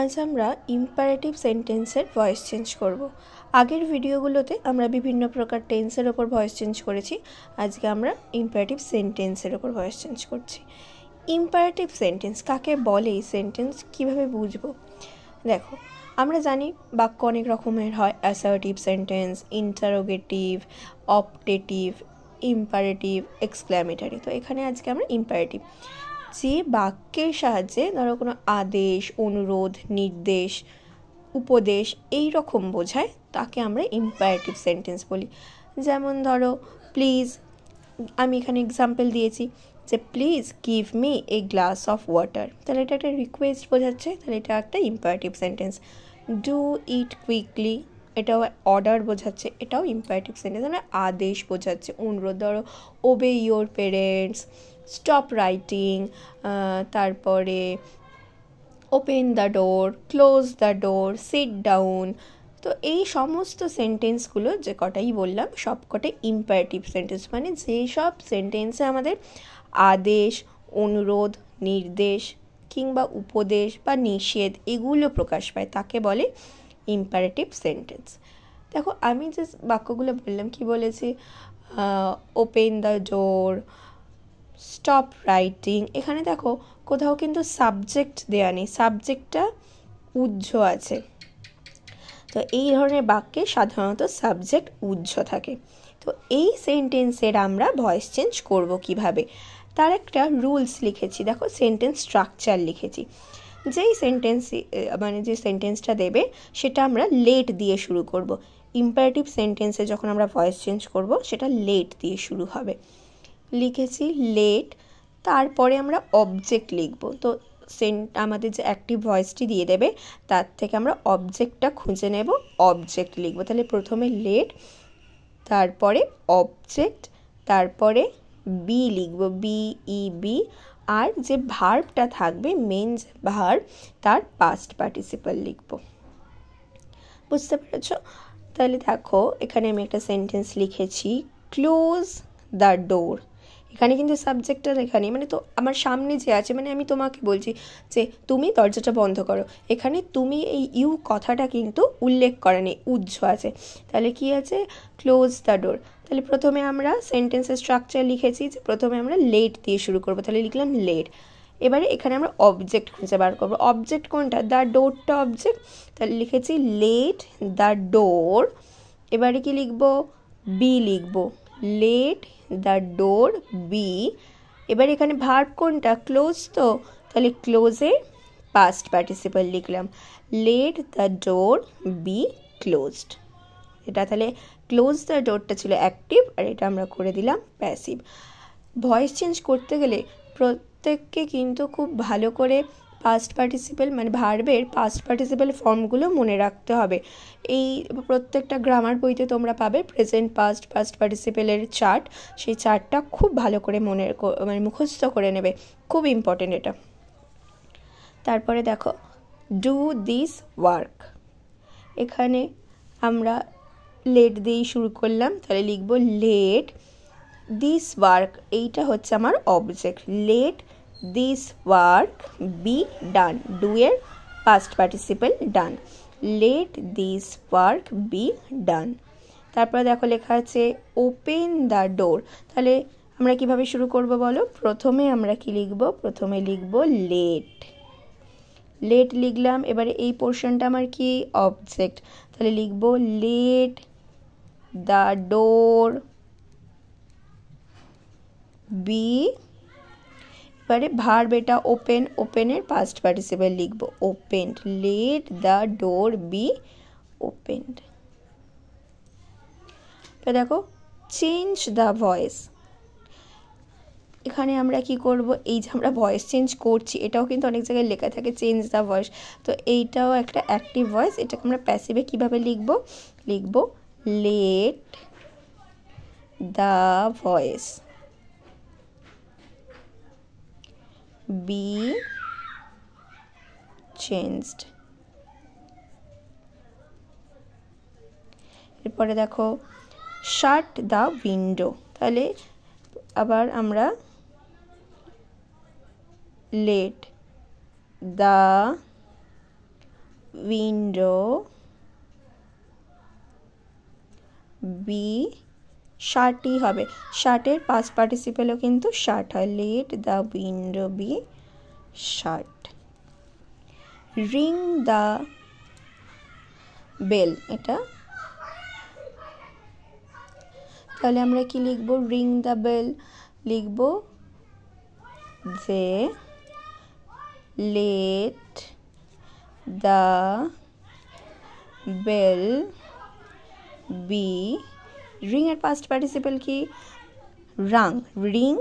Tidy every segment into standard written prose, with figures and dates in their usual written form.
আজ আমরা ইম্পারেটিভ সেন্টেন্সের ভয়েস চেঞ্জ করব। আগের ভিডিওগুলোতে আমরা বিভিন্ন প্রকার টেন্সের ওপর ভয়েস চেঞ্জ করেছি। আজকে আমরা ইম্পারেটিভ সেন্টেন্সের ওপর ভয়েস চেঞ্জ করছি। ইম্পারেটিভ সেন্টেন্স কাকে বলে, এই সেন্টেন্স কীভাবে বুঝবো? দেখো, আমরা জানি বাক্য অনেক রকমের হয়। Assertive sentence, interrogative, optative, imperative, এক্সক্ল্যামেটরি। তো এখানে আজকে আমরা ইম্পারেটিভ, যে বাক্যের সাহায্যে ধরো কোনো আদেশ, অনুরোধ, নির্দেশ, উপদেশ এই রকম বোঝায়, তাকে আমরা ইম্পারেটিভ সেন্টেন্স বলি। যেমন ধরো প্লিজ, আমি এখানে এক্সাম্পল দিয়েছি যে please give me a glass of water, তাহলে এটা একটা রিকোয়েস্ট বোঝাচ্ছে, তাহলে এটা একটা imperative sentence. Do it quickly, এটাও অর্ডার বোঝাচ্ছে, এটাও ইম্পারেটিভ সেন্টেন্স, মানে আদেশ বোঝাচ্ছে, অনুরোধ। ধরো obey your parents, stop writing, তারপরে open the door, close the door, sit down. তো এই সমস্ত সেন্টেন্সগুলো যে কটাই বললাম সব কটাই ইম্পারেটিভ সেন্টেন্স, মানে যেসব সেন্টেন্সে আমাদের আদেশ, অনুরোধ, নির্দেশ কিংবা উপদেশ বা নিষেধ এগুলো প্রকাশ পায়, তাকে বলে ইম্পারেটিভ সেন্টেন্স। দেখো, আমি যে বাক্যগুলো বললাম, কি বলেছি, open the door, stop writing, এখানে দেখো কোথাও কিন্তু সাবজেক্ট দেওয়া নেই, সাবজেক্টটা উহ্য আছে। তো এই ধরনের বাক্যে সাধারণত সাবজেক্ট উহ্য থাকে। তো এই সেন্টেন্সের আমরা ভয়েস চেঞ্জ করব কিভাবে, তার একটা রুলস লিখেছি। দেখো, সেন্টেন্স স্ট্রাকচার লিখেছি। যেই সেন্টেন্স মানে যে সেন্টেন্সটা দেবে সেটা আমরা লেট দিয়ে শুরু করব। ইম্পারেটিভ সেন্টেন্সে যখন আমরা ভয়েস চেঞ্জ করব সেটা লেট দিয়ে শুরু হবে। লিখেছি লেট, তারপরে আমরা অবজেক্ট লিখব। তো আমাদের যে অ্যাক্টিভ ভয়েসটি দিয়ে দেবে তার থেকে আমরা অবজেক্টটা খুঁজে নেব, অবজেক্ট লিখব। তাহলে প্রথমে লেট, তারপরে অবজেক্ট, তারপরে বি লিখব, বি, আর যে ভার্বটা থাকবে, মেন যে ভার্ব, তার পাস্ট পার্টিসিপল লিখব। বুঝতে পেরেছ? তাহলে দেখো, এখানে আমি একটা সেন্টেন্স লিখেছি, ক্লোজ দ্য ডোর। এখানে কিন্তু সাবজেক্টটা লেখা নেই, মানে তো আমার সামনে যে আছে, মানে আমি তোমাকে বলছি যে তুমি দরজাটা বন্ধ করো, এখানে তুমি এই ইউ কথাটা কিন্তু উল্লেখ করা নেই, উহ্য আছে। তাহলে কি আছে, ক্লোজ দ্য ডোর। তাহলে প্রথমে আমরা সেন্টেন্সের স্ট্রাকচার লিখেছি যে প্রথমে আমরা লেট দিয়ে শুরু করবো, তাহলে লিখলাম লেট। এবারে এখানে আমরা অবজেক্ট খুঁজে বার করবো। অবজেক্ট কোনটা? দ্য ডোরটা অবজেক্ট, তাহলে লিখেছি লেট দ্য ডোর। এবারে কি লিখবো? বি লিখবো, লেট দ্য ডোর বি। এবার এখানে ভার্ব কোনটা? ক্লোজ, তো তাহলে ক্লোজে পাস্ট পার্টিসিপল লিখলাম, let the door be closed. এটা তাহলে ক্লোজ দ্য ডোরটা ছিল অ্যাক্টিভ, আর এটা আমরা করে দিলাম প্যাসিভ। ভয়েস চেঞ্জ করতে গেলে প্রত্যেককে কিন্তু খুব ভালো করে পাস্ট পার্টিসিপল মানে ভার্বের পাস্ট পার্টিসিপল ফর্মগুলো মনে রাখতে হবে। এই প্রত্যেকটা গ্রামার বইতে তোমরা পাবে প্রেজেন্ট পাস্ট পাস্ট পার্টিসিপলের চার্ট, সেই চার্টটা খুব ভালো করে মানে মুখস্থ করে নেবে, খুব ইম্পর্টেন্ট এটা। তারপরে দেখো, ডু দিস ওয়ার্ক, এখানে আমরা লেট দিয়েই শুরু করলাম, তাহলে লিখবো লেট দিস ওয়ার্ক, এইটা হচ্ছে আমার object, let this work be done, do এর past participle done, let this work be done. তারপরে দেখো লেখা আছে ওপেন দ্য ডোর, তাহলে আমরা কিভাবে শুরু করব বলো? প্রথমে আমরা কি লিখব? প্রথমে লিখব লেট, লেট লিখলাম। এবারে এই পোর্শনটা আমার কি? অবজেক্ট, তাহলে লিখব লেট দ্য ডোর বি। এবারে ভার্ব এটা ওপেন, ওপেনের পাস্ট পার্টিসিপল লিখব opened, let the door be opened. তো দেখো, চেঞ্জ দ্য ভয়েস, এখানে আমরা কি করব? এই যে আমরা ভয়েস চেঞ্জ করছি, এটাও কিন্তু অনেক জায়গায় লেখা থাকে চেঞ্জ দ্য ভয়েস, তো এইটাও একটা অ্যাক্টিভ ভয়েস। এটাকে আমরা প্যাসিভে কিভাবে লিখব? লিখব let the voice be changed. এরপরে দেখো শাট দ্য উইন্ডো, তাহলে আবার আমরা let the উইন্ডো, বি শার্টই হবে, শার্টের পাস্ট পার্টিসিপেলও কিন্তু শার্ট হয়, let the window be shut. Ring the bell, এটা তাহলে আমরা কি লিখব? রিং দ্য বেল লিখব যে let the bell be, ring এর পাস্ট পার্টিসিপল কি? রাং, রিং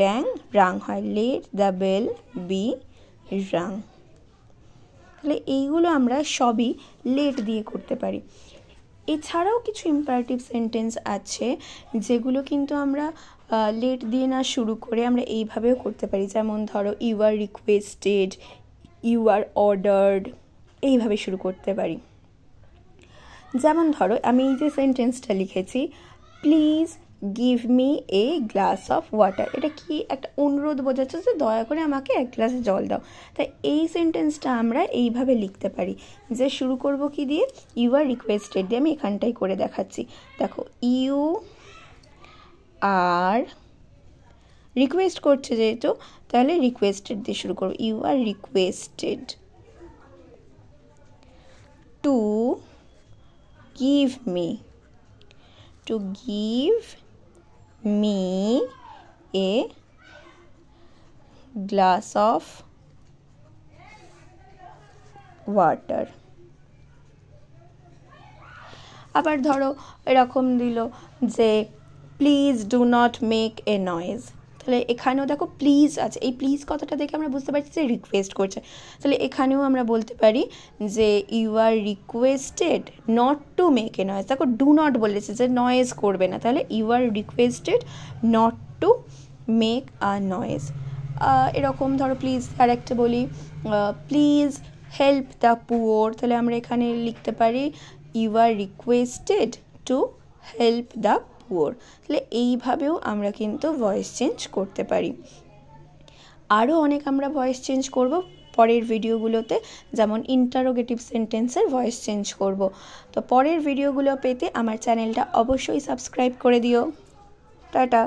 র্যাং রাং হয়, let the bell be rung. তাহলে এইগুলো আমরা সবই লেট দিয়ে করতে পারি। এছাড়াও কিছু ইম্পারেটিভ সেন্টেন্স আছে যেগুলো কিন্তু আমরা লেট দিয়ে না শুরু করে আমরা এইভাবেও করতে পারি। যেমন ধরো you are requested, you are ordered, এইভাবে শুরু করতে পারি। যেমন ধরো আমি এই যে সেন্টেন্সটা লিখেছি, please give me a glass of water, এটা কি একটা অনুরোধ বোঝাচ্ছে যে দয়া করে আমাকে এক গ্লাস জল দাও। তাই এই সেন্টেন্সটা আমরা এইভাবে লিখতে পারি যে শুরু করব কি দিয়ে? ইউ আর রিকোয়েস্টেড দিয়ে। আমি এখানটাই করে দেখাচ্ছি, দেখো ইউ আর রিকোয়েস্ট করছে যেহেতু, তাহলে রিকোয়েস্টেড দিয়ে শুরু করবো। You are requested to give me, to give me a glass of water। আবার ধরো এরকম দিল যে please do not make a noise, তাহলে এখানেও দেখো প্লিজ আছে, এই প্লিজ কথাটা দেখে আমরা বুঝতে পারছি যে রিকোয়েস্ট করছে। তাহলে এখানেও আমরা বলতে পারি যে you are requested not to make a noise, দেখো ডু নট বলেছে যে নয়েজ করবে না, তাহলে you are requested not to make a noise. এরকম ধরো প্লিজ আর একটা বলি, প্লিজ হেল্প দ্য পুয়ার, তাহলে আমরা এখানে লিখতে পারি you are requested to help the poor. তাহলে এইভাবেও আমরা কিন্তু ভয়েস চেঞ্জ করতে পারি। আরও অনেক আমরা ভয়েস চেঞ্জ করব পরের ভিডিওগুলোতে, যেমন ইন্টারোগেটিভ সেন্টেন্সের ভয়েস চেঞ্জ করব। তো পরের ভিডিওগুলো পেতে আমার চ্যানেলটা অবশ্যই সাবস্ক্রাইব করে দিও। টাটা।